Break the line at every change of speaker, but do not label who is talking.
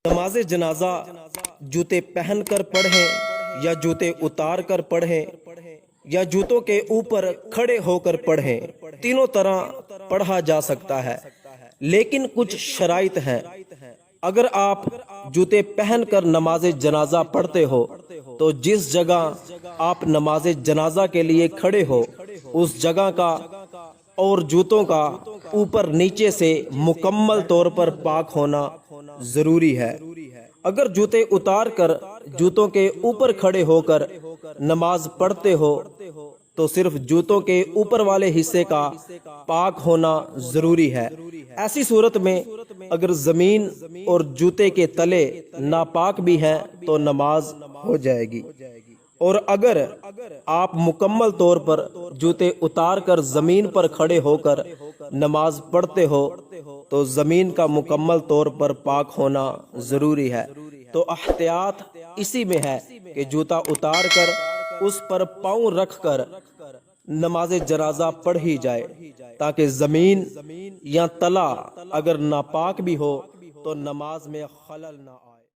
نماز جنازہ جوتے پہن کر پڑھیں یا جوتے اتار کر پڑھیں یا جوتوں کے اوپر کھڑے ہو کر پڑھیں، تینوں طرح پڑھا جا سکتا ہے، لیکن کچھ شرائط ہیں۔ اگر آپ جوتے پہن کر نماز جنازہ پڑھتے ہو تو جس جگہ آپ نماز جنازہ کے لیے کھڑے ہو اس جگہ کا اور جوتوں کا اوپر نیچے سے مکمل طور پر پاک ہونا ضروری ہے۔ اگر جوتے اتار کر جوتوں کے اوپر کھڑے ہو کر نماز پڑھتے ہو تو صرف جوتوں کے اوپر والے حصے کا پاک ہونا ضروری ہے۔ ایسی صورت میں اگر زمین اور جوتے کے تلے ناپاک بھی ہیں تو نماز ہو جائے گی، اور اگر آپ مکمل طور پر جوتے اتار کر زمین پر کھڑے ہو کر نماز پڑھتے ہو تو زمین کا مکمل طور پر پاک ہونا ضروری ہے۔ تو احتیاط اسی میں ہے کہ جوتا اتار کر اس پر پاؤں رکھ کر نماز جنازہ پڑھی جائے، تاکہ زمین یا تلا اگر ناپاک بھی ہو تو نماز میں خلل نہ آئے۔